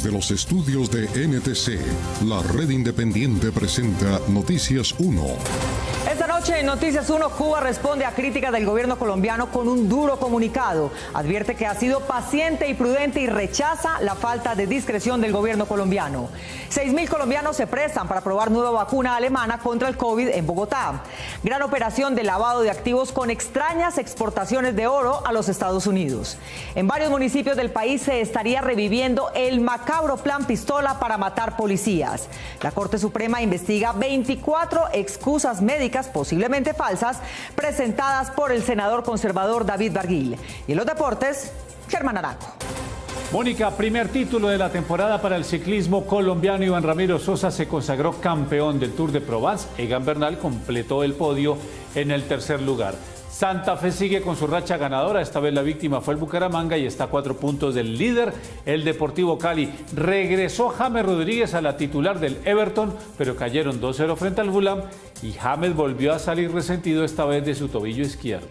Desde los estudios de NTC, la red independiente presenta Noticias 1. Esta noche en Noticias 1, Cuba responde a críticas del gobierno colombiano con un duro comunicado. Advierte que ha sido paciente y prudente y rechaza la falta de discreción del gobierno colombiano. 6.000 colombianos se prestan para probar nueva vacuna alemana contra el COVID en Bogotá. Gran operación de lavado de activos con extrañas exportaciones de oro a los Estados Unidos. En varios municipios del país se estaría reviviendo el macabro plan Pistola para matar policías. La Corte Suprema investiga 24 excusas médicas posiblemente falsas presentadas por el senador conservador David Barguil. Y en los deportes, Germán Arango. Mónica, primer título de la temporada para el ciclismo colombiano. Iván Ramiro Sosa se consagró campeón del Tour de Provence. Egan Bernal completó el podio en el tercer lugar. Santa Fe sigue con su racha ganadora. Esta vez la víctima fue el Bucaramanga y está a 4 puntos del líder, el Deportivo Cali. Regresó James Rodríguez a la titular del Everton, pero cayeron 2-0 frente al Fulham y James volvió a salir resentido, esta vez de su tobillo izquierdo.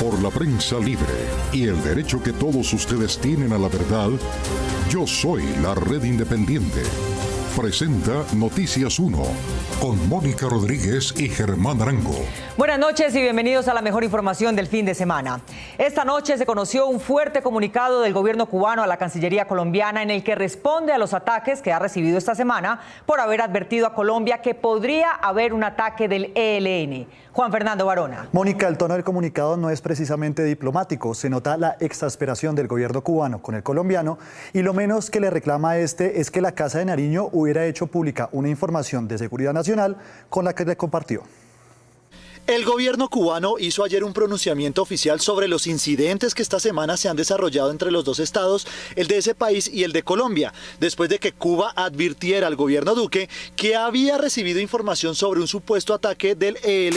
Por la prensa libre y el derecho que todos ustedes tienen a la verdad, yo soy la red independiente. Presenta Noticias 1 con Mónica Rodríguez y Germán Arango. Buenas noches y bienvenidos a la mejor información del fin de semana. Esta noche se conoció un fuerte comunicado del gobierno cubano a la Cancillería colombiana en el que responde a los ataques que ha recibido esta semana por haber advertido a Colombia que podría haber un ataque del ELN. Juan Fernando Varona. Mónica, el tono del comunicado no es precisamente diplomático. Se nota la exasperación del gobierno cubano con el colombiano y lo menos que le reclama a este es que la Casa de Nariño hubiera hecho pública una información de seguridad nacional con la que le compartió. El gobierno cubano hizo ayer un pronunciamiento oficial sobre los incidentes que esta semana se han desarrollado entre los dos estados, el de ese país y el de Colombia, después de que Cuba advirtiera al gobierno Duque que había recibido información sobre un supuesto ataque del ELN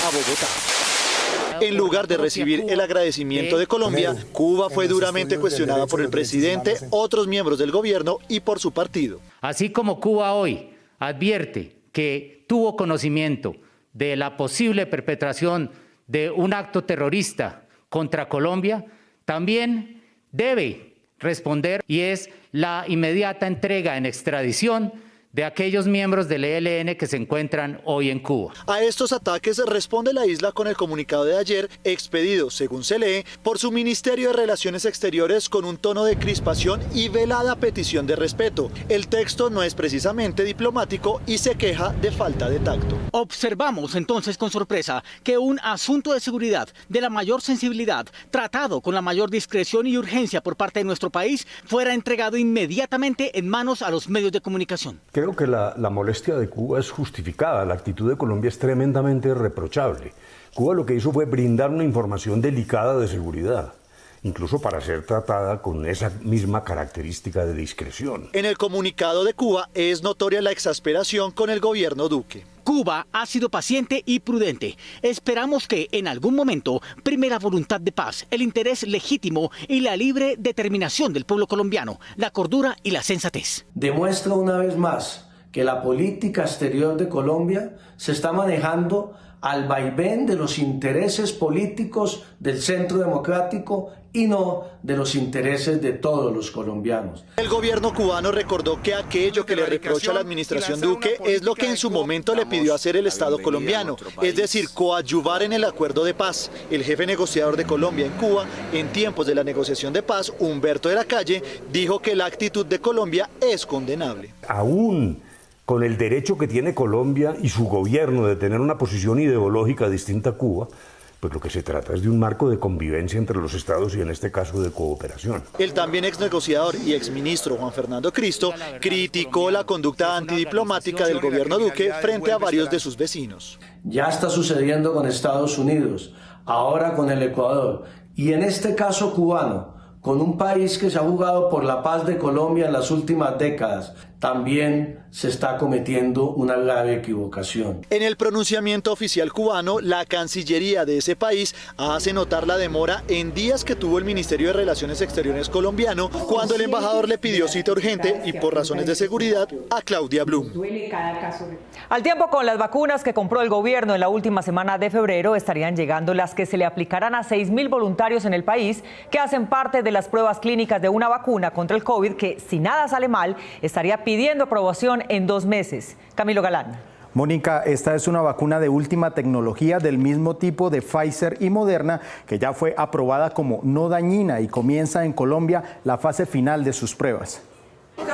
a Bogotá. En lugar de recibir el agradecimiento de Colombia, Cuba fue duramente cuestionada por el presidente, otros miembros del gobierno y por su partido. Así como Cuba hoy advierte que tuvo conocimiento de la posible perpetración de un acto terrorista contra Colombia, también debe responder y es la inmediata entrega en extradición de aquellos miembros del ELN que se encuentran hoy en Cuba. A estos ataques responde la isla con el comunicado de ayer, expedido, según se lee, por su Ministerio de Relaciones Exteriores con un tono de crispación y velada petición de respeto. El texto no es precisamente diplomático y se queja de falta de tacto. Observamos entonces con sorpresa que un asunto de seguridad de la mayor sensibilidad, tratado con la mayor discreción y urgencia por parte de nuestro país, fuera entregado inmediatamente en manos a los medios de comunicación. Creo que la molestia de Cuba es justificada, la actitud de Colombia es tremendamente reprochable. Cuba lo que hizo fue brindar una información delicada de seguridad, incluso para ser tratada con esa misma característica de discreción. En el comunicado de Cuba es notoria la exasperación con el gobierno Duque. Cuba ha sido paciente y prudente. Esperamos que en algún momento prime la voluntad de paz, el interés legítimo y la libre determinación del pueblo colombiano, la cordura y la sensatez. Demuestra una vez más que la política exterior de Colombia se está manejando al vaivén de los intereses políticos del centro democrático y no de los intereses de todos los colombianos. El gobierno cubano recordó que aquello que le reprocha a la administración Duque es lo que en su momento le pidió hacer el Estado colombiano, es decir, coadyuvar en el acuerdo de paz. El jefe negociador de Colombia en Cuba, en tiempos de la negociación de paz, Humberto de la Calle, dijo que la actitud de Colombia es condenable. Aún con el derecho que tiene Colombia y su gobierno de tener una posición ideológica distinta a Cuba, pues lo que se trata es de un marco de convivencia entre los estados y en este caso de cooperación. El también exnegociador y exministro Juan Fernando Cristo criticó la conducta antidiplomática del gobierno Duque frente a varios de sus vecinos. Ya está sucediendo con Estados Unidos, ahora con el Ecuador y en este caso cubano, con un país que se ha jugado por la paz de Colombia en las últimas décadas. también se está cometiendo una grave equivocación. En el pronunciamiento oficial cubano, la Cancillería de ese país hace notar la demora en días que tuvo el Ministerio de Relaciones Exteriores colombiano cuando el embajador le pidió cita urgente y por razones de seguridad a Claudia Blum. Al tiempo, con las vacunas que compró el gobierno en la última semana de febrero, estarían llegando las que se le aplicarán a 6.000 voluntarios en el país que hacen parte de las pruebas clínicas de una vacuna contra el COVID que, si nada sale mal, estaría pidiendo aprobación en 2 meses. Camilo Galán. Mónica, esta es una vacuna de última tecnología del mismo tipo de Pfizer y Moderna, que ya fue aprobada como no dañina y comienza en Colombia la fase final de sus pruebas.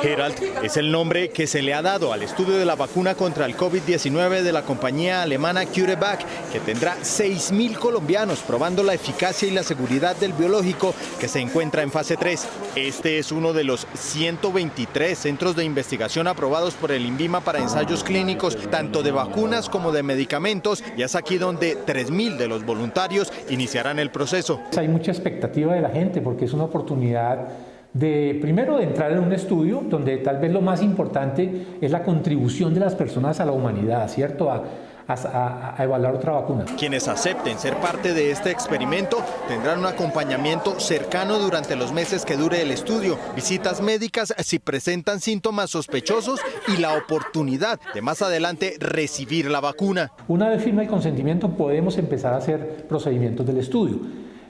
Gerald es el nombre que se le ha dado al estudio de la vacuna contra el COVID-19 de la compañía alemana CureVac, que tendrá 6.000 colombianos probando la eficacia y la seguridad del biológico que se encuentra en fase 3. Este es uno de los 123 centros de investigación aprobados por el INVIMA para ensayos clínicos, tanto de vacunas como de medicamentos, y es aquí donde 3.000 de los voluntarios iniciarán el proceso. Hay mucha expectativa de la gente porque es una oportunidad primero de entrar en un estudio donde tal vez lo más importante es la contribución de las personas a la humanidad, ¿cierto? A evaluar otra vacuna. Quienes acepten ser parte de este experimento tendrán un acompañamiento cercano durante los meses que dure el estudio, visitas médicas si presentan síntomas sospechosos y la oportunidad de más adelante recibir la vacuna. Una vez firme el consentimiento podemos empezar a hacer procedimientos del estudio.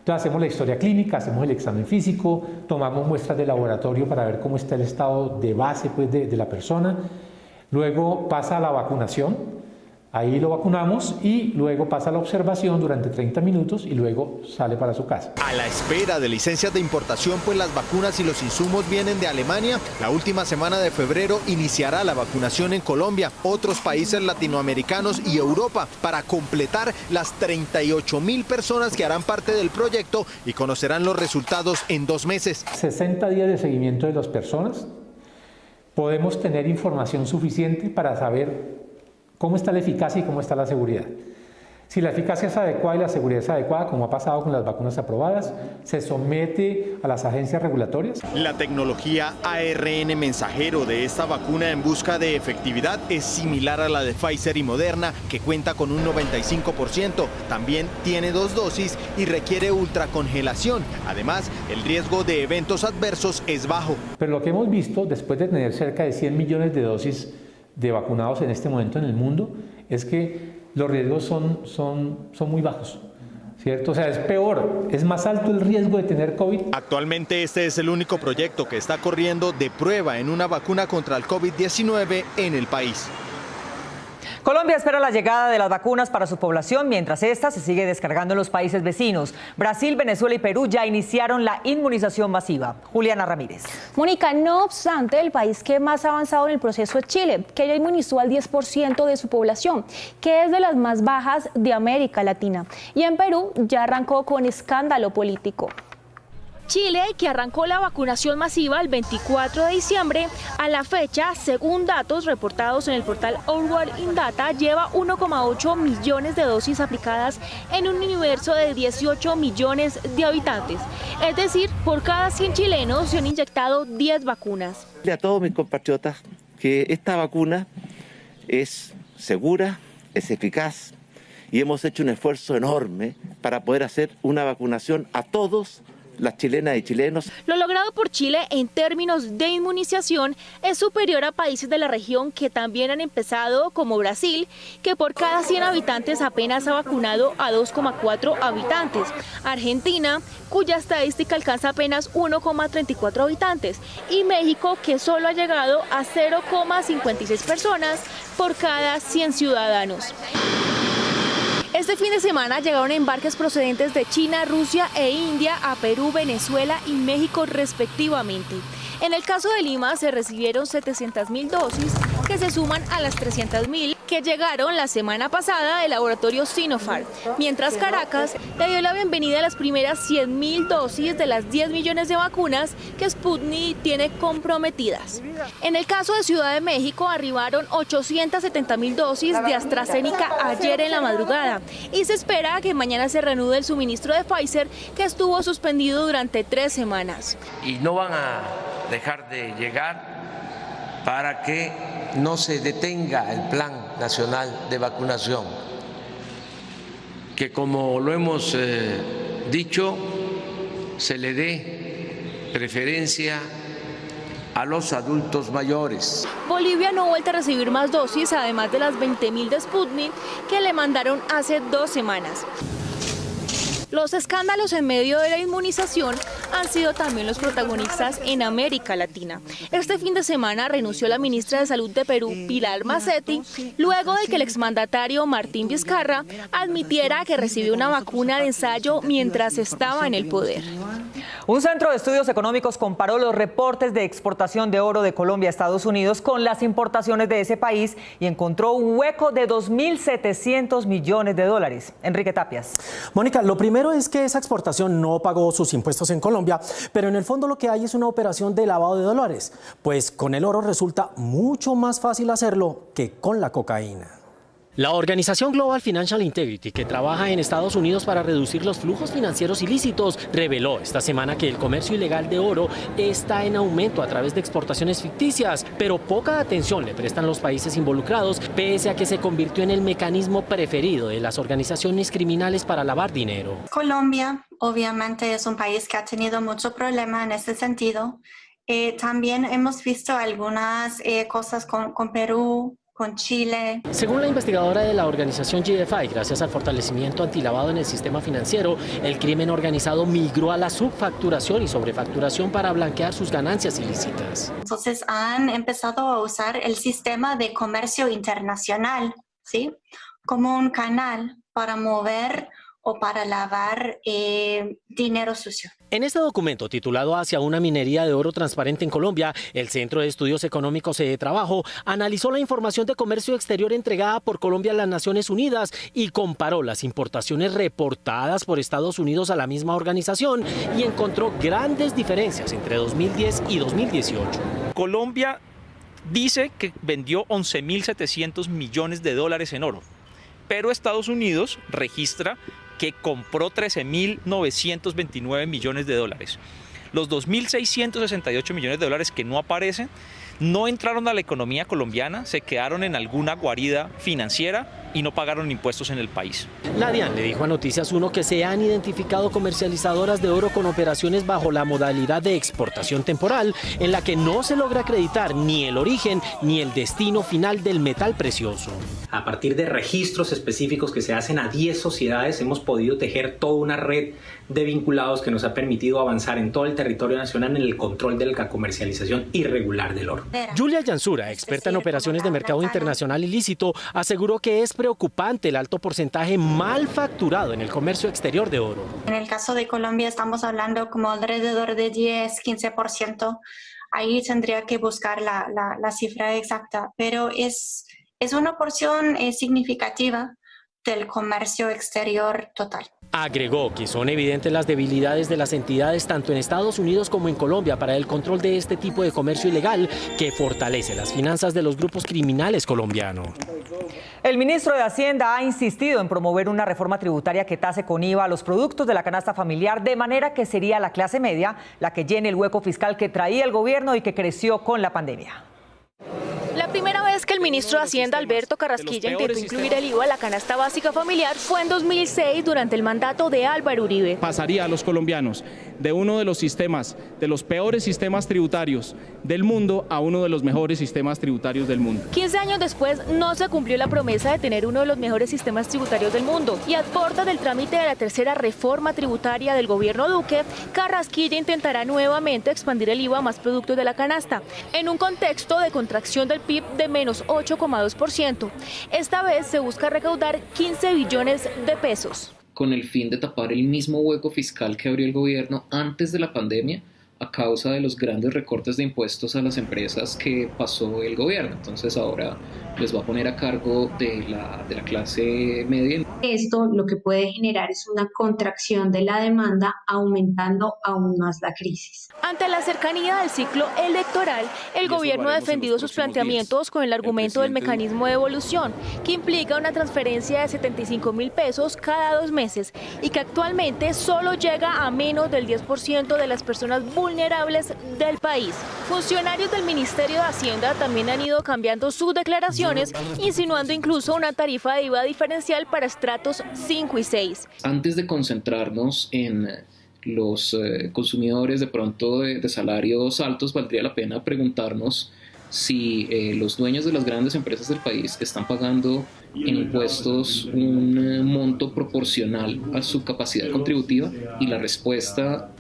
Entonces hacemos la historia clínica, hacemos el examen físico, tomamos muestras de laboratorio para ver cómo está el estado de base pues, de la persona. Luego pasa a la vacunación, ahí lo vacunamos y luego pasa a la observación durante 30 minutos y luego sale para su casa. A la espera de licencias de importación, pues las vacunas y los insumos vienen de Alemania. La última semana de febrero iniciará la vacunación en Colombia, otros países latinoamericanos y Europa para completar las 38.000 personas que harán parte del proyecto y conocerán los resultados en 2 meses. 60 días de seguimiento de las personas. Podemos tener información suficiente para saber cómo está la eficacia y cómo está la seguridad. Si la eficacia es adecuada y la seguridad es adecuada, como ha pasado con las vacunas aprobadas, se somete a las agencias regulatorias. La tecnología ARN mensajero de esta vacuna en busca de efectividad es similar a la de Pfizer y Moderna, que cuenta con un 95%. También tiene 2 dosis y requiere ultracongelación. Además, el riesgo de eventos adversos es bajo. Pero lo que hemos visto, después de tener cerca de 100 millones de dosis de vacunados en este momento en el mundo, es que los riesgos son muy bajos, ¿cierto? O sea, es peor, es más alto el riesgo de tener COVID. Actualmente este es el único proyecto que está corriendo de prueba en una vacuna contra el COVID-19 en el país. Colombia espera la llegada de las vacunas para su población, mientras esta se sigue descargando en los países vecinos. Brasil, Venezuela y Perú ya iniciaron la inmunización masiva. Juliana Ramírez. Mónica, no obstante, el país que más ha avanzado en el proceso es Chile, que ya inmunizó al 10% de su población, que es de las más bajas de América Latina. Y en Perú ya arrancó con escándalo político. Chile, que arrancó la vacunación masiva el 24 de diciembre, a la fecha, según datos reportados en el portal Our World in Data, lleva 1,8 millones de dosis aplicadas en un universo de 18 millones de habitantes. Es decir, por cada 100 chilenos se han inyectado 10 vacunas. A todos mis compatriotas que esta vacuna es segura, es eficaz y hemos hecho un esfuerzo enorme para poder hacer una vacunación a todos las chilenas y chilenos. Lo logrado por Chile en términos de inmunización es superior a países de la región que también han empezado, como Brasil, que por cada 100 habitantes apenas ha vacunado a 2,4 habitantes. Argentina, cuya estadística alcanza apenas 1,34 habitantes. Y México, que solo ha llegado a 0,56 personas por cada 100 ciudadanos. Este fin de semana llegaron embarques procedentes de China, Rusia e India a Perú, Venezuela y México respectivamente. En el caso de Lima se recibieron 700.000 dosis que se suman a las 300.000 que llegaron la semana pasada del laboratorio Sinopharm, mientras Caracas le dio la bienvenida a las primeras 100.000 dosis de las 10 millones de vacunas que Sputnik tiene comprometidas. En el caso de Ciudad de México arribaron 870.000 dosis de AstraZeneca ayer en la madrugada y se espera que mañana se reanude el suministro de Pfizer, que estuvo suspendido durante 3 semanas. Y no van a dejar de llegar para que no se detenga el Plan Nacional de Vacunación, que como lo hemos dicho, se le dé preferencia a los adultos mayores. Bolivia no ha vuelto a recibir más dosis, además de las 20.000 de Sputnik que le mandaron hace 2 semanas. Los escándalos en medio de la inmunización han sido también los protagonistas en América Latina. Este fin de semana renunció la ministra de Salud de Perú, Pilar Macetti, luego de que el exmandatario Martín Vizcarra admitiera que recibió una vacuna de ensayo mientras estaba en el poder. Un centro de estudios económicos comparó los reportes de exportación de oro de Colombia a Estados Unidos con las importaciones de ese país y encontró un hueco de 2.700 millones de dólares. Enrique Tapias. Mónica, lo primero es que esa exportación no pagó sus impuestos en Colombia, pero en el fondo lo que hay es una operación de lavado de dólares, pues con el oro resulta mucho más fácil hacerlo que con la cocaína. La organización Global Financial Integrity, que trabaja en Estados Unidos para reducir los flujos financieros ilícitos, reveló esta semana que el comercio ilegal de oro está en aumento a través de exportaciones ficticias, pero poca atención le prestan los países involucrados, pese a que se convirtió en el mecanismo preferido de las organizaciones criminales para lavar dinero. Colombia, obviamente, es un país que ha tenido mucho problema en este sentido. También hemos visto algunas cosas con Perú, con Chile. Según la investigadora de la organización GFI, gracias al fortalecimiento antilavado en el sistema financiero, el crimen organizado migró a la subfacturación y sobrefacturación para blanquear sus ganancias ilícitas. Entonces han empezado a usar el sistema de comercio internacional, ¿sí?, como un canal para mover o para lavar dinero sucio. En este documento titulado Hacia una minería de oro transparente en Colombia, el Centro de Estudios Económicos de Trabajo analizó la información de comercio exterior entregada por Colombia a las Naciones Unidas y comparó las importaciones reportadas por Estados Unidos a la misma organización y encontró grandes diferencias entre 2010 y 2018. Colombia dice que vendió 11.700 millones de dólares en oro, pero Estados Unidos registra que compró 13.929 millones de dólares. Los 2.668 millones de dólares que no aparecen no entraron a la economía colombiana, se quedaron en alguna guarida financiera y no pagaron impuestos en el país. La DIAN le dijo a Noticias 1 que se han identificado comercializadoras de oro con operaciones bajo la modalidad de exportación temporal, en la que no se logra acreditar ni el origen ni el destino final del metal precioso. A partir de registros específicos que se hacen a 10 sociedades, hemos podido tejer toda una red de vinculados que nos ha permitido avanzar en todo el territorio nacional en el control de la comercialización irregular del oro. Julia Yansura, experta en operaciones de mercado internacional ilícito, aseguró que es preocupante el alto porcentaje mal facturado en el comercio exterior de oro. En el caso de Colombia estamos hablando como alrededor de 10-15%. Ahí tendría que buscar la cifra exacta, pero es una porción significativa del comercio exterior total. Agregó que son evidentes las debilidades de las entidades tanto en Estados Unidos como en Colombia para el control de este tipo de comercio ilegal que fortalece las finanzas de los grupos criminales colombianos. El ministro de Hacienda ha insistido en promover una reforma tributaria que tase con IVA los productos de la canasta familiar, de manera que sería la clase media la que llene el hueco fiscal que traía el gobierno y que creció con la pandemia. La primera vez que el ministro de Hacienda, Alberto Carrasquilla, intentó incluir el IVA en la canasta básica familiar fue en 2006 durante el mandato de Álvaro Uribe. Pasaría a los colombianos de uno de los sistemas, de los peores sistemas tributarios del mundo, a uno de los mejores sistemas tributarios del mundo. 15 años después no se cumplió la promesa de tener uno de los mejores sistemas tributarios del mundo y a puertas del trámite de la tercera reforma tributaria del gobierno Duque, Carrasquilla intentará nuevamente expandir el IVA a más productos de la canasta, en un contexto de contracción del PIB de menos 8,2%. Esta vez se busca recaudar 15 billones de pesos. Con el fin de tapar el mismo hueco fiscal que abrió el gobierno antes de la pandemia a causa de los grandes recortes de impuestos a las empresas que pasó el gobierno. Entonces ahora les va a poner a cargo de la clase media. Esto lo que puede generar es una contracción de la demanda, aumentando aún más la crisis. Ante la cercanía del ciclo electoral, el gobierno ha defendido sus planteamientos con el argumento del mecanismo de devolución, que implica una transferencia de 75.000 pesos cada 2 meses y que actualmente solo llega a menos del 10% de las personas vulnerables vulnerables del país. Funcionarios del Ministerio de Hacienda también han ido cambiando sus declaraciones, insinuando incluso una tarifa de IVA diferencial para estratos 5 y 6. Antes de concentrarnos en los consumidores de pronto de salarios altos, valdría la pena preguntarnos si los dueños de las grandes empresas del país están pagando en impuestos un monto proporcional a su capacidad contributiva, y la respuesta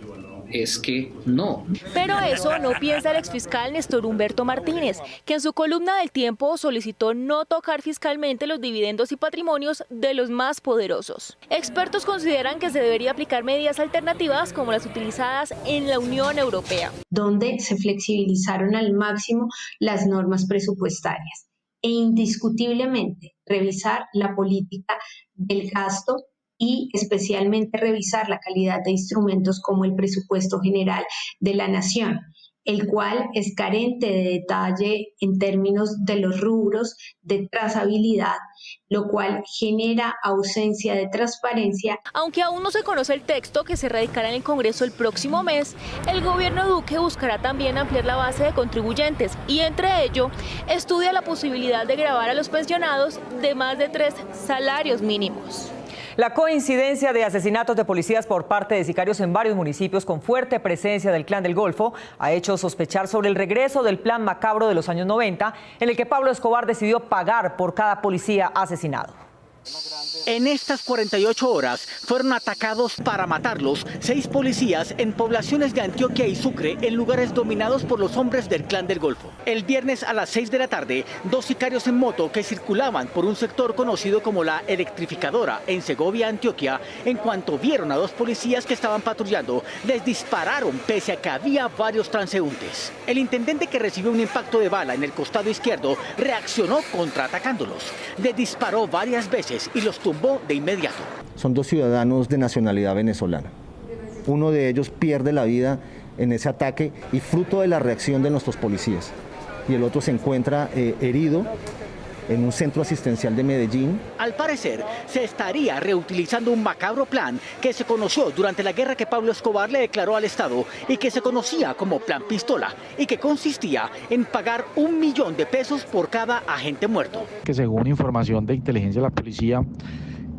es que no. Pero eso no piensa el exfiscal Néstor Humberto Martínez, que en su columna del Tiempo solicitó no tocar fiscalmente los dividendos y patrimonios de los más poderosos. Expertos consideran que se debería aplicar medidas alternativas como las utilizadas en la Unión Europea, donde se flexibilizaron al máximo las normas presupuestarias e indiscutiblemente revisar la política del gasto y especialmente revisar la calidad de instrumentos como el presupuesto general de la Nación, el cual es carente de detalle en términos de los rubros de trazabilidad, lo cual genera ausencia de transparencia. Aunque aún no se conoce el texto que se radicará en el Congreso el próximo mes, el gobierno Duque buscará también ampliar la base de contribuyentes y entre ello estudia la posibilidad de gravar a los pensionados de más de 3 salarios mínimos. La coincidencia de asesinatos de policías por parte de sicarios en varios municipios con fuerte presencia del Clan del Golfo ha hecho sospechar sobre el regreso del plan macabro de los años 90, en el que Pablo Escobar decidió pagar por cada policía asesinado. En estas 48 horas fueron atacados para matarlos 6 policías en poblaciones de Antioquia y Sucre, en lugares dominados por los hombres del Clan del Golfo. El viernes a las 6 de la tarde, 2 sicarios en moto que circulaban por un sector conocido como la Electrificadora en Segovia, Antioquia, en cuanto vieron a 2 policías que estaban patrullando, les dispararon pese a que había varios transeúntes. El intendente, que recibió un impacto de bala en el costado izquierdo, reaccionó contraatacándolos. Les disparó varias veces y los tumbó de inmediato. Son 2 ciudadanos de nacionalidad venezolana. Uno de ellos pierde la vida en ese ataque y fruto de la reacción de nuestros policías. Y el otro se encuentra herido en un centro asistencial de Medellín. Al parecer, se estaría reutilizando un macabro plan que se conoció durante la guerra que Pablo Escobar le declaró al Estado y que se conocía como Plan Pistola, y que consistía en pagar $1.000.000 por cada agente muerto. Que según información de inteligencia de la policía,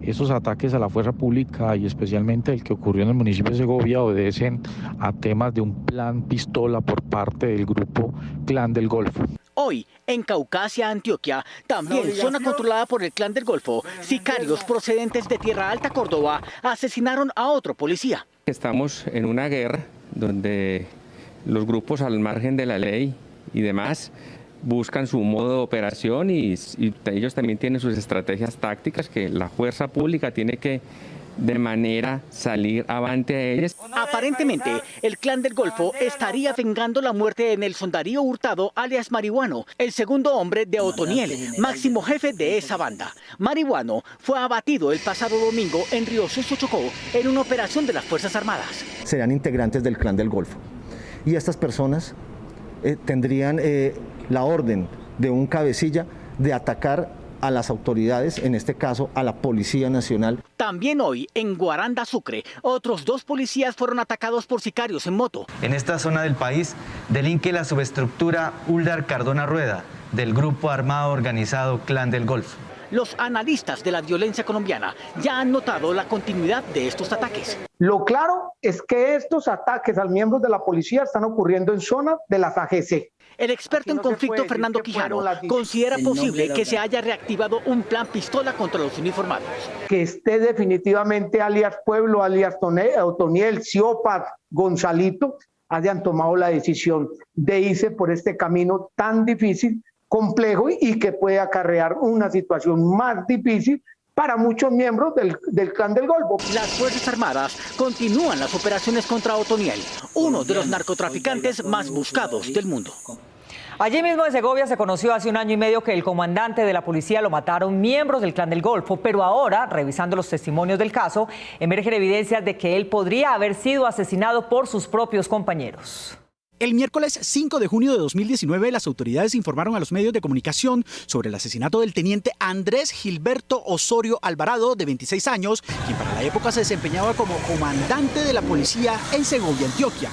esos ataques a la fuerza pública y especialmente el que ocurrió en el municipio de Segovia obedecen a temas de un plan pistola por parte del grupo Clan del Golfo. Hoy, en Caucasia, Antioquia, también zona controlada por el Clan del Golfo, sicarios procedentes de Tierra Alta, Córdoba, asesinaron a otro policía. Estamos en una guerra donde los grupos al margen de la ley y demás buscan su modo de operación y ellos también tienen sus estrategias tácticas que la fuerza pública tiene que de manera salir avante a ellas. Aparentemente, el Clan del Golfo estaría vengando la muerte de Nelson Darío Hurtado, alias Marihuano, el segundo hombre de Otoniel, máximo jefe de esa banda. Marihuano fue abatido el pasado domingo en Río Sucio, Chocó, en una operación de las Fuerzas Armadas. Serán integrantes del Clan del Golfo. Y estas personas tendrían la orden de un cabecilla de atacar a las autoridades, en este caso a la Policía Nacional. También hoy, en Guaranda, Sucre, otros 2 policías fueron atacados por sicarios en moto. En esta zona del país delinque la subestructura Uldar Cardona Rueda, del grupo armado organizado Clan del Golfo. Los analistas de la violencia colombiana ya han notado la continuidad de estos ataques. Lo claro es que estos ataques a miembros de la policía están ocurriendo en zonas de las AGC. El experto en conflicto Fernando Quijano considera posible que se haya reactivado un plan pistola contra los uniformados. Que esté definitivamente alias Pueblo, alias Otoniel, Siopa, Gonzalito, hayan tomado la decisión de irse por este camino tan difícil, complejo y que puede acarrear una situación más difícil para muchos miembros del Clan del Golfo. Las Fuerzas Armadas continúan las operaciones contra Otoniel, uno de los narcotraficantes más buscados del mundo. Allí mismo en Segovia se conoció hace 1 año y medio que el comandante de la policía lo mataron miembros del Clan del Golfo, pero ahora, revisando los testimonios del caso, emergen evidencias de que él podría haber sido asesinado por sus propios compañeros. El miércoles 5 de junio de 2019, las autoridades informaron a los medios de comunicación sobre el asesinato del teniente Andrés Gilberto Osorio Alvarado, de 26 años, quien para la época se desempeñaba como comandante de la policía en Segovia, Antioquia.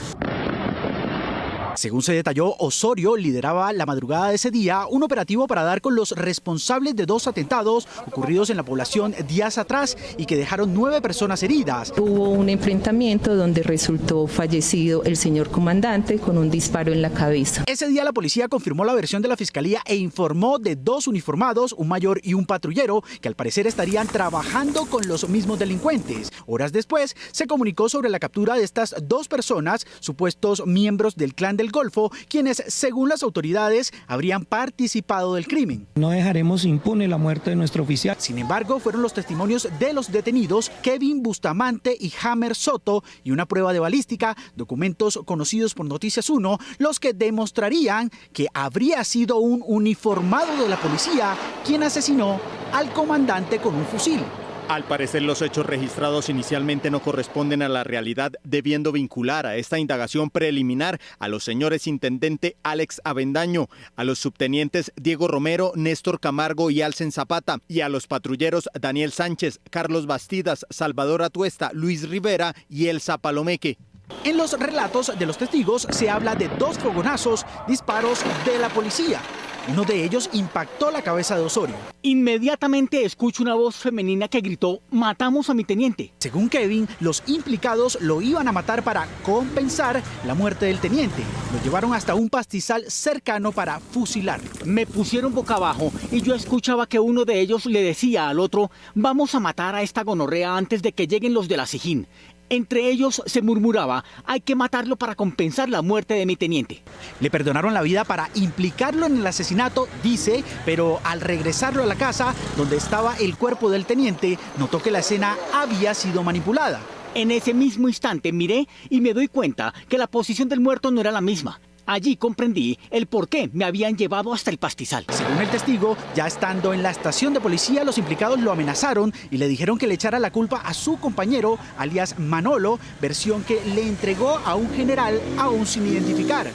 Según se detalló, Osorio lideraba la madrugada de ese día un operativo para dar con los responsables de 2 atentados ocurridos en la población días atrás y que dejaron 9 personas heridas. Hubo un enfrentamiento donde resultó fallecido el señor comandante con un disparo en la cabeza. Ese día la policía confirmó la versión de la fiscalía e informó de 2 uniformados, un mayor y un patrullero, que al parecer estarían trabajando con los mismos delincuentes. Horas después se comunicó sobre la captura de estas 2 personas, supuestos miembros del Clan del Golfo, quienes, según las autoridades, habrían participado del crimen. No dejaremos impune la muerte de nuestro oficial. Sin embargo, fueron los testimonios de los detenidos Kevin Bustamante y Hamer Soto y una prueba de balística, documentos conocidos por Noticias 1, los que demostrarían que habría sido un uniformado de la policía quien asesinó al comandante con un fusil. Al parecer, los hechos registrados inicialmente no corresponden a la realidad, debiendo vincular a esta indagación preliminar a los señores intendente Alex Avendaño, a los subtenientes Diego Romero, Néstor Camargo y Alcen Zapata, y a los patrulleros Daniel Sánchez, Carlos Bastidas, Salvador Atuesta, Luis Rivera y Elsa Palomeque. En los relatos de los testigos se habla de 2 fogonazos, disparos de la policía. Uno de ellos impactó la cabeza de Osorio. Inmediatamente escucho una voz femenina que gritó: "¡Matamos a mi teniente!". Según Kevin, los implicados lo iban a matar para compensar la muerte del teniente. Lo llevaron hasta un pastizal cercano para fusilarlo. Me pusieron boca abajo y yo escuchaba que uno de ellos le decía al otro: "Vamos a matar a esta gonorrea antes de que lleguen los de la Sijín". Entre ellos se murmuraba: "Hay que matarlo para compensar la muerte de mi teniente". Le perdonaron la vida para implicarlo en el asesinato, dice, pero al regresarlo a la casa donde estaba el cuerpo del teniente, notó que la escena había sido manipulada. En ese mismo instante miré y me doy cuenta que la posición del muerto no era la misma. Allí comprendí el por qué me habían llevado hasta el pastizal. Según el testigo, ya estando en la estación de policía, los implicados lo amenazaron y le dijeron que le echara la culpa a su compañero, alias Manolo, versión que le entregó a un general aún sin identificar.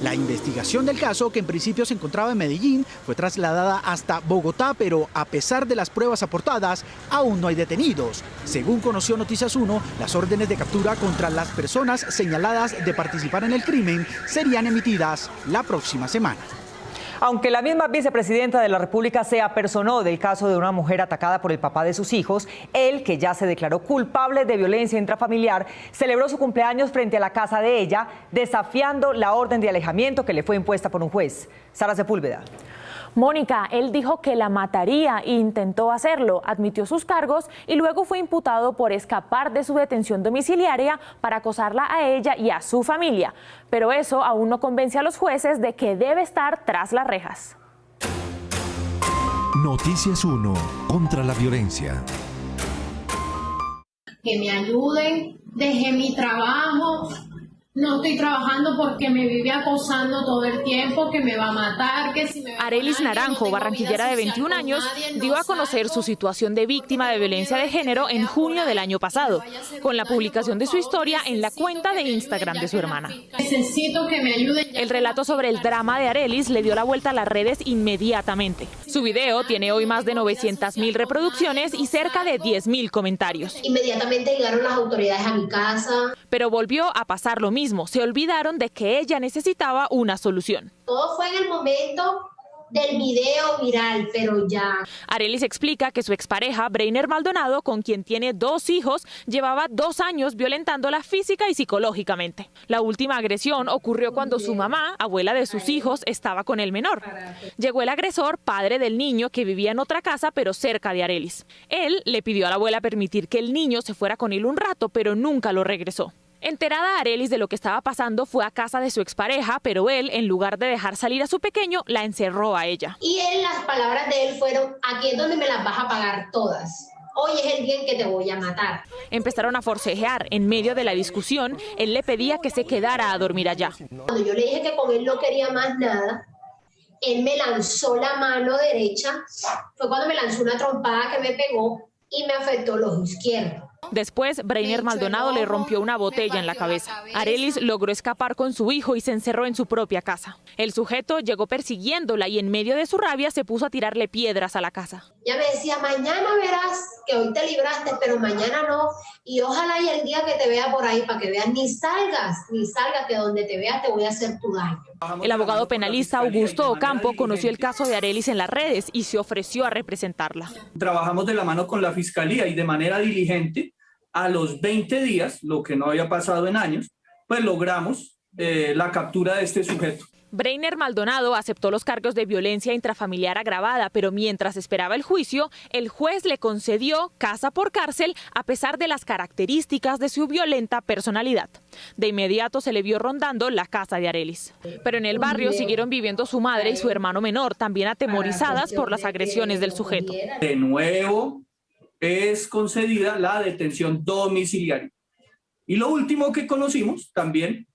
La investigación del caso, que en principio se encontraba en Medellín, fue trasladada hasta Bogotá, pero a pesar de las pruebas aportadas, aún no hay detenidos. Según conoció Noticias 1, las órdenes de captura contra las personas señaladas de participar en el crimen serían emitidas la próxima semana. Aunque la misma vicepresidenta de la República se apersonó del caso de una mujer atacada por el papá de sus hijos, él, que ya se declaró culpable de violencia intrafamiliar, celebró su cumpleaños frente a la casa de ella, desafiando la orden de alejamiento que le fue impuesta por un juez. Sara Sepúlveda. Mónica, él dijo que la mataría e intentó hacerlo, admitió sus cargos y luego fue imputado por escapar de su detención domiciliaria para acosarla a ella y a su familia. Pero eso aún no convence a los jueces de que debe estar tras las rejas. Noticias 1 contra la violencia. Que me ayuden, dejé mi trabajo. No estoy trabajando porque me vive acosando todo el tiempo, que me va a matar, que si me va a Arelis Naranjo, barranquillera de 21 años, dio a conocer su situación de víctima de violencia de género en junio del año pasado, con la publicación de su historia en la cuenta de Instagram de su hermana. Necesito que me ayuden. El relato sobre el drama de Arelis le dio la vuelta a las redes inmediatamente. Su video tiene hoy más de 900.000 reproducciones y cerca de 10.000 comentarios. Inmediatamente llegaron las autoridades a mi casa. Pero volvió a pasar lo mismo. Se olvidaron de que ella necesitaba una solución. Todo fue en el momento del video viral, pero ya. Arelis explica que su expareja, Breiner Maldonado, con quien tiene 2 hijos, llevaba 2 años violentándola física y psicológicamente. La última agresión ocurrió cuando su mamá, abuela de sus hijos, estaba con el menor. Llegó el agresor, padre del niño, que vivía en otra casa, pero cerca de Arelis. Él le pidió a la abuela permitir que el niño se fuera con él un rato, pero nunca lo regresó. Enterada Arelis de lo que estaba pasando, fue a casa de su expareja, pero él, en lugar de dejar salir a su pequeño, la encerró a ella. Y las palabras de él fueron: aquí es donde me las vas a pagar todas. Hoy es el día en que te voy a matar. Empezaron a forcejear. En medio de la discusión, él le pedía que se quedara a dormir allá. Cuando yo le dije que con él no quería más nada, él me lanzó la mano derecha. Fue cuando me lanzó una trompada que me pegó y me afectó el ojo izquierdo. Después, Breiner Maldonado le rompió una botella en la cabeza. Arelis logró escapar con su hijo y se encerró en su propia casa. El sujeto llegó persiguiéndola y en medio de su rabia se puso a tirarle piedras a la casa. Ella me decía, mañana verás que hoy te libraste, pero mañana no. Y ojalá y el día que te vea por ahí, para que veas, ni salgas, que donde te vea te voy a hacer tu daño. El abogado penalista Augusto Ocampo conoció el caso de Arelis en las redes y se ofreció a representarla. Trabajamos de la mano con la Fiscalía y de manera diligente, a los 20 días, lo que no había pasado en años, pues logramos la captura de este sujeto. Breiner Maldonado aceptó los cargos de violencia intrafamiliar agravada, pero mientras esperaba el juicio, el juez le concedió casa por cárcel a pesar de las características de su violenta personalidad. De inmediato se le vio rondando la casa de Arelis. Pero en el barrio siguieron viviendo su madre y su hermano menor, también atemorizadas por las agresiones del sujeto. De nuevo es concedida la detención domiciliaria. Y lo último que conocimos también,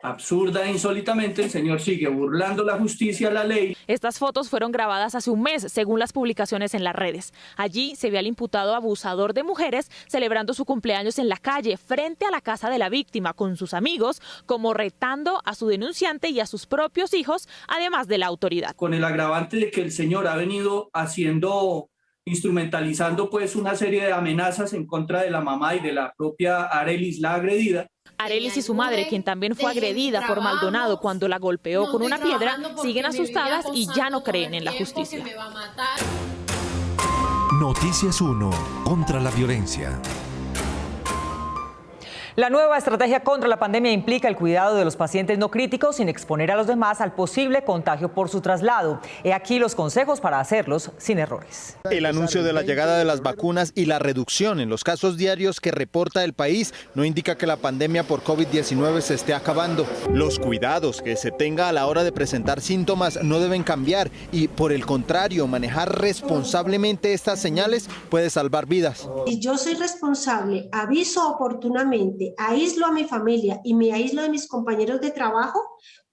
absurda e insólitamente, el señor sigue burlando la justicia, la ley. Estas fotos fueron grabadas hace un mes, según las publicaciones en las redes. Allí se ve al imputado abusador de mujeres celebrando su cumpleaños en la calle, frente a la casa de la víctima, con sus amigos, como retando a su denunciante y a sus propios hijos, además de la autoridad. Con el agravante de que el señor ha venido instrumentalizando pues una serie de amenazas en contra de la mamá y de la propia Arelis, la agredida. Arelis y su madre, quien también fue agredida por Maldonado cuando la golpeó con una piedra, siguen asustadas y ya no creen en la justicia. Noticias 1 contra la violencia. La nueva estrategia contra la pandemia implica el cuidado de los pacientes no críticos sin exponer a los demás al posible contagio por su traslado. He aquí los consejos para hacerlos sin errores. El anuncio de la llegada de las vacunas y la reducción en los casos diarios que reporta el país no indica que la pandemia por COVID-19 se esté acabando. Los cuidados que se tenga a la hora de presentar síntomas no deben cambiar y, por el contrario, manejar responsablemente estas señales puede salvar vidas. Si yo soy responsable, aviso oportunamente, aíslo a mi familia y me aíslo de mis compañeros de trabajo,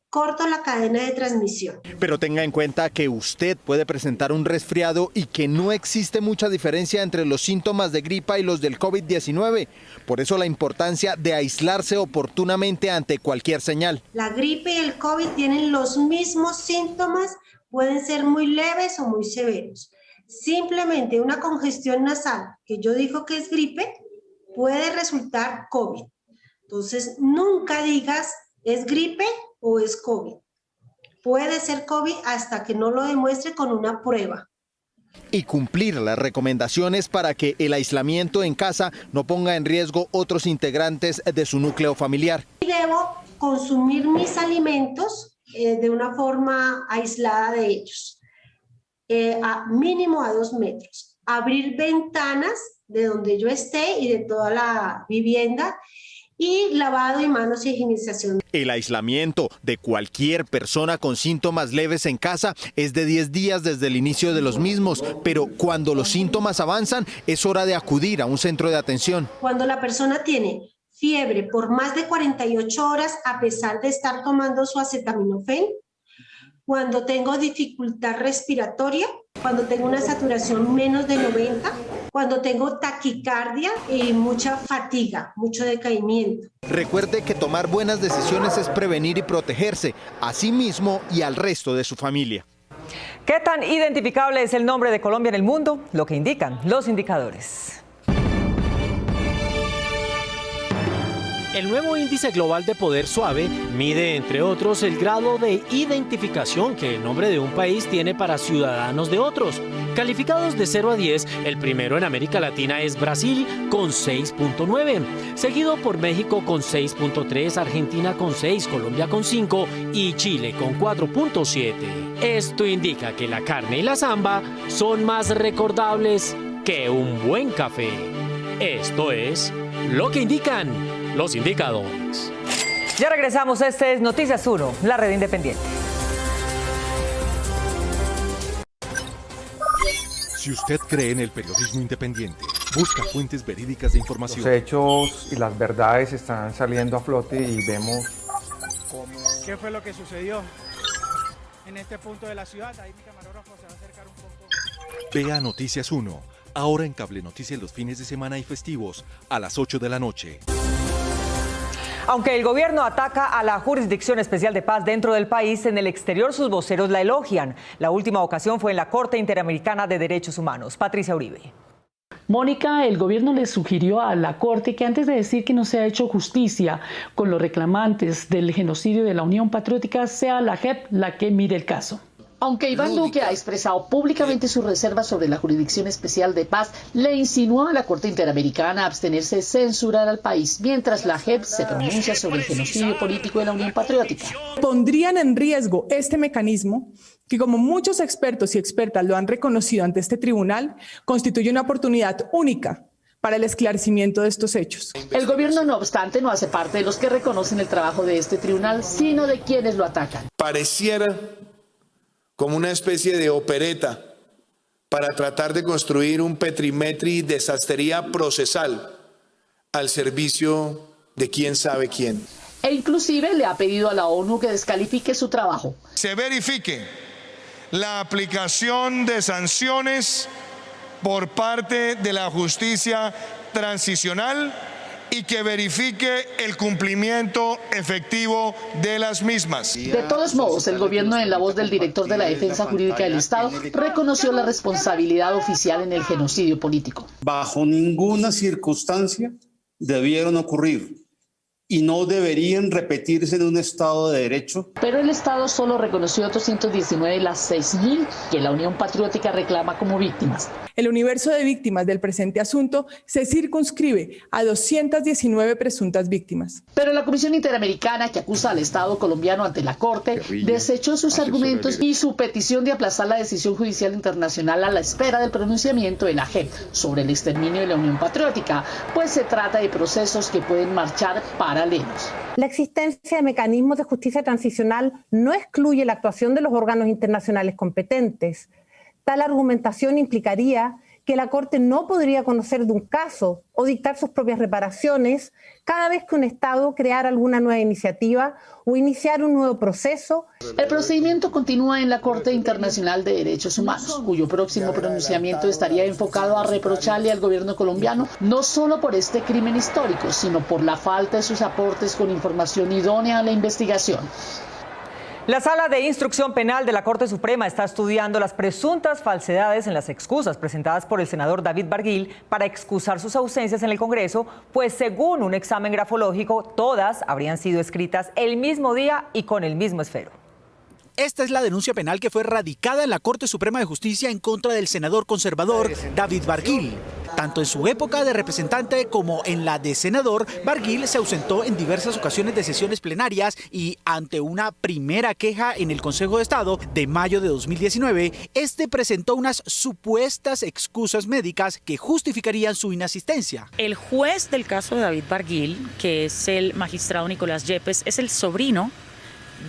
corto la cadena de transmisión. Pero tenga en cuenta que usted puede presentar un resfriado y que no existe mucha diferencia entre los síntomas de gripa y los del COVID-19. Por eso la importancia de aislarse oportunamente ante cualquier señal. La gripe y el COVID tienen los mismos síntomas, pueden ser muy leves o muy severos. Simplemente una congestión nasal, que yo digo que es gripe, puede resultar COVID. Entonces, nunca digas es gripe o es COVID. Puede ser COVID hasta que no lo demuestre con una prueba. Y cumplir las recomendaciones para que el aislamiento en casa no ponga en riesgo otros integrantes de su núcleo familiar. Debo consumir mis alimentos de una forma aislada de ellos, mínimo a 2 metros. Abrir ventanas de donde yo esté y de toda la vivienda, y lavado de manos y higienización. El aislamiento de cualquier persona con síntomas leves en casa es de 10 días desde el inicio de los mismos, pero cuando los síntomas avanzan es hora de acudir a un centro de atención. Cuando la persona tiene fiebre por más de 48 horas a pesar de estar tomando su acetaminofén, cuando tengo dificultad respiratoria, cuando tengo una saturación menos de 90, cuando tengo taquicardia y mucha fatiga, mucho decaimiento. Recuerde que tomar buenas decisiones es prevenir y protegerse a sí mismo y al resto de su familia. ¿Qué tan identificable es el nombre de Colombia en el mundo? Lo que indican los indicadores. El nuevo índice global de poder suave mide, entre otros, el grado de identificación que el nombre de un país tiene para ciudadanos de otros. Calificados de 0 a 10, el primero en América Latina es Brasil con 6.9, seguido por México con 6.3, Argentina con 6, Colombia con 5 y Chile con 4.7. Esto indica que la carne y la samba son más recordables que un buen café. Esto es lo que indican los indicadores. Ya regresamos, este es Noticias 1, la red independiente. Si usted cree en el periodismo independiente, busca fuentes verídicas de información. Los hechos y las verdades están saliendo a flote y vemos cómo... ¿Qué fue lo que sucedió en este punto de la ciudad? Ahí mi camarógrafo se va a acercar un poco. Vea Noticias 1 Ahora en Cable Noticias los fines de semana y festivos a las 8 de la noche. Aunque el gobierno ataca a la Jurisdicción Especial de Paz dentro del país, en el exterior sus voceros la elogian. La última ocasión fue en la Corte Interamericana de Derechos Humanos. Patricia Uribe. Mónica, el gobierno le sugirió a la Corte que antes de decir que no se ha hecho justicia con los reclamantes del genocidio de la Unión Patriótica, sea la JEP la que mire el caso. Aunque Iván Duque ha expresado públicamente sus reservas sobre la Jurisdicción Especial de Paz, le insinuó a la Corte Interamericana a abstenerse de censurar al país, mientras la JEP se pronuncia sobre el genocidio político de la Unión Patriótica. Pondrían en riesgo este mecanismo que, como muchos expertos y expertas lo han reconocido ante este tribunal, constituye una oportunidad única para el esclarecimiento de estos hechos. El gobierno, no obstante, no hace parte de los que reconocen el trabajo de este tribunal, sino de quienes lo atacan. Pareciera como una especie de opereta para tratar de construir un petimetri de sastrería procesal al servicio de quién sabe quién. E inclusive le ha pedido a la ONU que descalifique su trabajo. Se verifique la aplicación de sanciones por parte de la justicia transicional y que verifique el cumplimiento efectivo de las mismas. De todos modos, el gobierno, en la voz del director de la Defensa Jurídica del Estado, reconoció la responsabilidad oficial en el genocidio político. Bajo ninguna circunstancia debieron ocurrir y no deberían repetirse en un Estado de Derecho. Pero el Estado solo reconoció a 219 de las 6.000 que la Unión Patriótica reclama como víctimas. El universo de víctimas del presente asunto se circunscribe a 219 presuntas víctimas. Pero la Comisión Interamericana, que acusa al Estado colombiano ante la Corte, desechó sus argumentos y su petición de aplazar la decisión judicial internacional a la espera del pronunciamiento de la JEP sobre el exterminio de la Unión Patriótica, pues se trata de procesos que pueden marchar paralelos. La existencia de mecanismos de justicia transicional no excluye la actuación de los órganos internacionales competentes. Tal argumentación implicaría que la Corte no podría conocer de un caso o dictar sus propias reparaciones cada vez que un Estado creara alguna nueva iniciativa o iniciara un nuevo proceso. El procedimiento continúa en la Corte Internacional de Derechos Humanos, cuyo próximo pronunciamiento estaría enfocado a reprocharle al gobierno colombiano no solo por este crimen histórico, sino por la falta de sus aportes con información idónea a la investigación. La Sala de Instrucción Penal de la Corte Suprema está estudiando las presuntas falsedades en las excusas presentadas por el senador David Barguil para excusar sus ausencias en el Congreso, pues según un examen grafológico, todas habrían sido escritas el mismo día y con el mismo esfero. Esta es la denuncia penal que fue radicada en la Corte Suprema de Justicia en contra del senador conservador David Barguil. Tanto en su época de representante como en la de senador, Barguil se ausentó en diversas ocasiones de sesiones plenarias y ante una primera queja en el Consejo de Estado de mayo de 2019, este presentó unas supuestas excusas médicas que justificarían su inasistencia. El juez del caso de David Barguil, que es el magistrado Nicolás Yepes, es el sobrino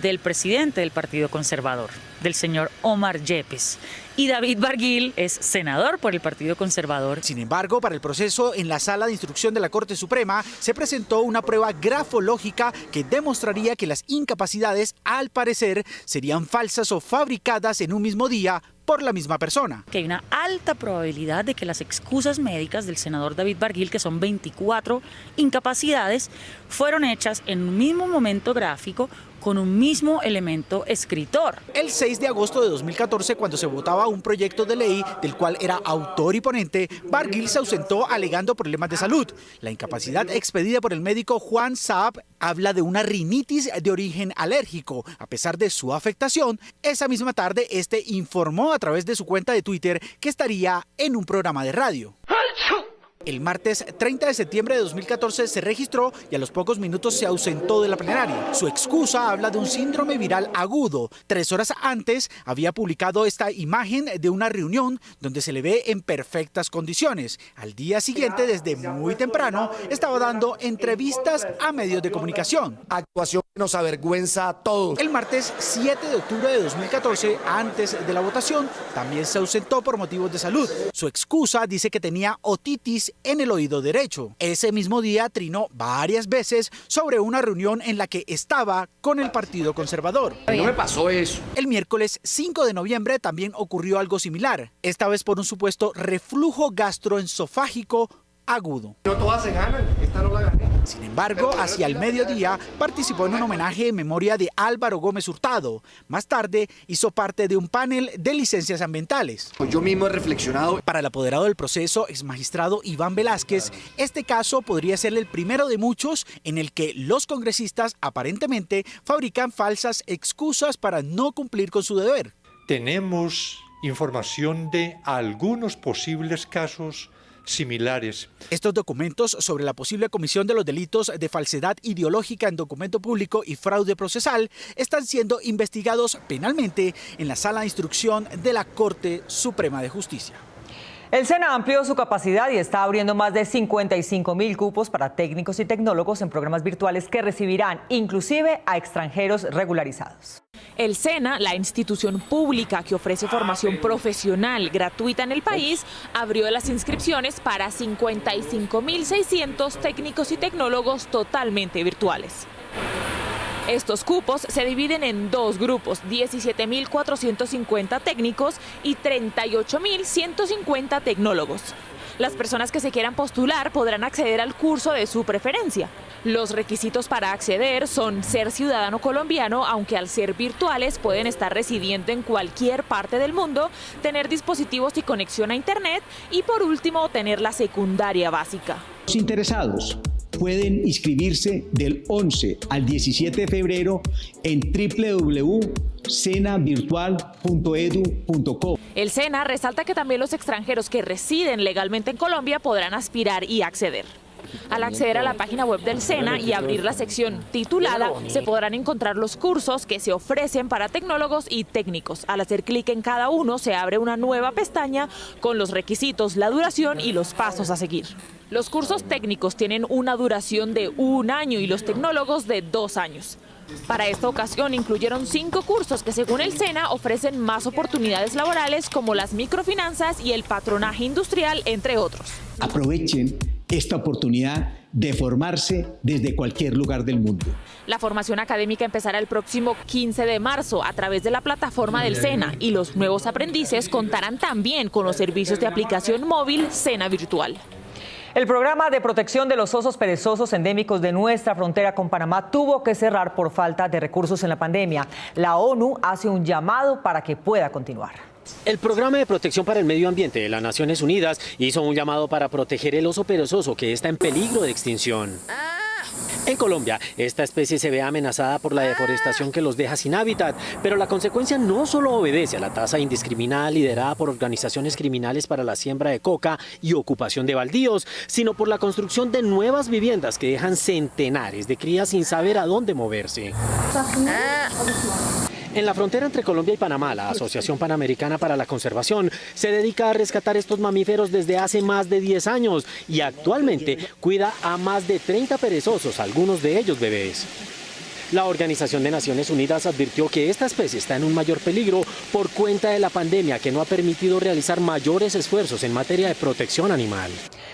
del presidente del Partido Conservador, del señor Omar Yepes. Y David Barguil es senador por el Partido Conservador. Sin embargo, para el proceso en la Sala de Instrucción de la Corte Suprema se presentó una prueba grafológica que demostraría que las incapacidades, al parecer, serían falsas o fabricadas en un mismo día por la misma persona. Que hay una alta probabilidad de que las excusas médicas del senador David Barguil, que son 24 incapacidades, fueron hechas en un mismo momento gráfico con un mismo elemento escritor. El 6 de agosto de 2014, cuando se votaba un proyecto de ley del cual era autor y ponente, Barguil se ausentó alegando problemas de salud. La incapacidad expedida por el médico Juan Saab habla de una rinitis de origen alérgico. A pesar de su afectación, esa misma tarde este informó a través de su cuenta de Twitter que estaría en un programa de radio. El martes 30 de septiembre de 2014 se registró y a los pocos minutos se ausentó de la plenaria. Su excusa habla de un síndrome viral agudo. 3 horas antes había publicado esta imagen de una reunión donde se le ve en perfectas condiciones. Al día siguiente, desde muy temprano, estaba dando entrevistas a medios de comunicación. Actuación que nos avergüenza a todos. El martes 7 de octubre de 2014, antes de la votación, también se ausentó por motivos de salud. Su excusa dice que tenía otitis lápiz en el oído derecho. Ese mismo día trinó varias veces sobre una reunión en la que estaba con el Partido Conservador. No me pasó eso. El miércoles 5 de noviembre también ocurrió algo similar, esta vez por un supuesto reflujo gastroesofágico agudo. No todas se ganan, esta no la gané. Sin embargo, hacia el mediodía participó en un homenaje en memoria de Álvaro Gómez Hurtado. Más tarde hizo parte de un panel de licencias ambientales. Yo mismo he reflexionado. Para el apoderado del proceso, exmagistrado Iván Velázquez, este caso podría ser el primero de muchos en el que los congresistas aparentemente fabrican falsas excusas para no cumplir con su deber. Tenemos información de algunos posibles casos similares. Estos documentos sobre la posible comisión de los delitos de falsedad ideológica en documento público y fraude procesal están siendo investigados penalmente en la Sala de Instrucción de la Corte Suprema de Justicia. El SENA amplió su capacidad y está abriendo más de 55.000 cupos para técnicos y tecnólogos en programas virtuales que recibirán inclusive a extranjeros regularizados. El SENA, la institución pública que ofrece formación profesional gratuita en el país, abrió las inscripciones para 55.600 técnicos y tecnólogos totalmente virtuales. Estos cupos se dividen en dos grupos, 17.450 técnicos y 38.150 tecnólogos. Las personas que se quieran postular podrán acceder al curso de su preferencia. Los requisitos para acceder son ser ciudadano colombiano, aunque al ser virtuales pueden estar residiendo en cualquier parte del mundo, tener dispositivos y conexión a Internet y, por último, tener la secundaria básica. Los interesados pueden inscribirse del 11 al 17 de febrero en www.senavirtual.edu.co. El SENA resalta que también los extranjeros que residen legalmente en Colombia podrán aspirar y acceder. Al acceder a la página web del SENA y abrir la sección titulada, se podrán encontrar los cursos que se ofrecen para tecnólogos y técnicos. Al hacer clic en cada uno, se abre una nueva pestaña con los requisitos, la duración y los pasos a seguir. Los cursos técnicos tienen una duración de 1 año y los tecnólogos de 2 años. Para esta ocasión incluyeron 5 cursos que, según el SENA, ofrecen más oportunidades laborales como las microfinanzas y el patronaje industrial, entre otros. Aprovechen esta oportunidad de formarse desde cualquier lugar del mundo. La formación académica empezará el próximo 15 de marzo a través de la plataforma del SENA y los nuevos aprendices contarán también con los servicios de aplicación móvil SENA Virtual. El programa de protección de los osos perezosos endémicos de nuestra frontera con Panamá tuvo que cerrar por falta de recursos en la pandemia. La ONU hace un llamado para que pueda continuar. El Programa de Protección para el Medio Ambiente de las Naciones Unidas hizo un llamado para proteger el oso perezoso que está en peligro de extinción. En Colombia, esta especie se ve amenazada por la deforestación que los deja sin hábitat, pero la consecuencia no solo obedece a la tasa indiscriminada liderada por organizaciones criminales para la siembra de coca y ocupación de baldíos, sino por la construcción de nuevas viviendas que dejan centenares de crías sin saber a dónde moverse. En la frontera entre Colombia y Panamá, la Asociación Panamericana para la Conservación se dedica a rescatar estos mamíferos desde hace más de 10 años y actualmente cuida a más de 30 perezosos, algunos de ellos bebés. La Organización de Naciones Unidas advirtió que esta especie está en un mayor peligro por cuenta de la pandemia que no ha permitido realizar mayores esfuerzos en materia de protección animal.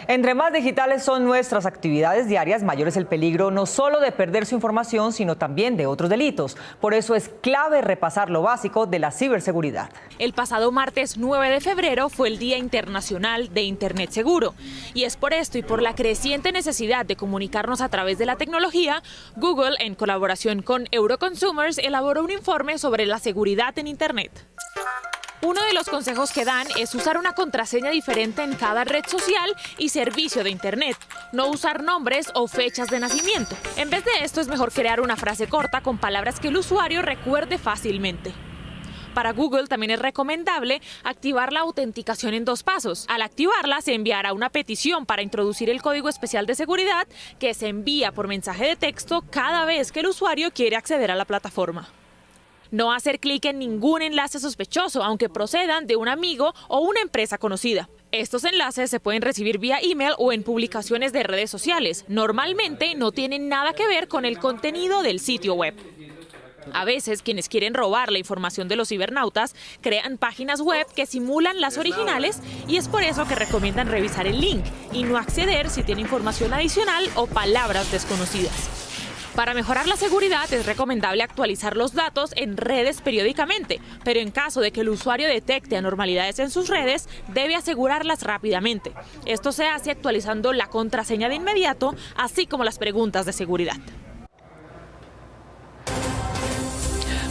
Entre más digitales son nuestras actividades diarias, mayor es el peligro no solo de perder su información, sino también de otros delitos. Por eso es clave repasar lo básico de la ciberseguridad. El pasado martes 9 de febrero fue el Día Internacional de Internet Seguro. Y es por esto y por la creciente necesidad de comunicarnos a través de la tecnología, Google, en colaboración con Euroconsumers, elaboró un informe sobre la seguridad en Internet. Uno de los consejos que dan es usar una contraseña diferente en cada red social y servicio de Internet, no usar nombres o fechas de nacimiento. En vez de esto, es mejor crear una frase corta con palabras que el usuario recuerde fácilmente. Para Google también es recomendable activar la autenticación en 2 pasos. Al activarla, se enviará una petición para introducir el código especial de seguridad que se envía por mensaje de texto cada vez que el usuario quiere acceder a la plataforma. No hacer clic en ningún enlace sospechoso, aunque procedan de un amigo o una empresa conocida. Estos enlaces se pueden recibir vía email o en publicaciones de redes sociales. Normalmente no tienen nada que ver con el contenido del sitio web. A veces, quienes quieren robar la información de los cibernautas crean páginas web que simulan las originales y es por eso que recomiendan revisar el link y no acceder si tiene información adicional o palabras desconocidas. Para mejorar la seguridad es recomendable actualizar los datos en redes periódicamente, pero en caso de que el usuario detecte anormalidades en sus redes, debe asegurarlas rápidamente. Esto se hace actualizando la contraseña de inmediato, así como las preguntas de seguridad.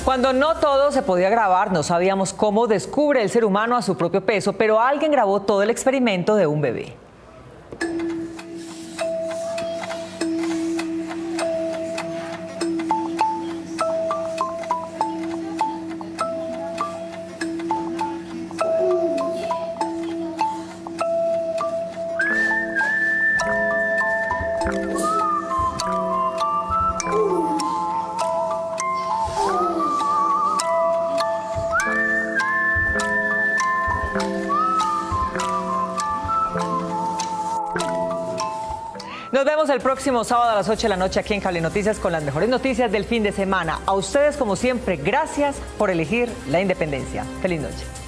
Cuando no todo se podía grabar, no sabíamos cómo descubre el ser humano a su propio peso, pero alguien grabó todo el experimento de un bebé. Nos vemos el próximo sábado a las 8 de la noche aquí en Cable Noticias con las mejores noticias del fin de semana. A ustedes, como siempre, gracias por elegir la independencia. Feliz noche.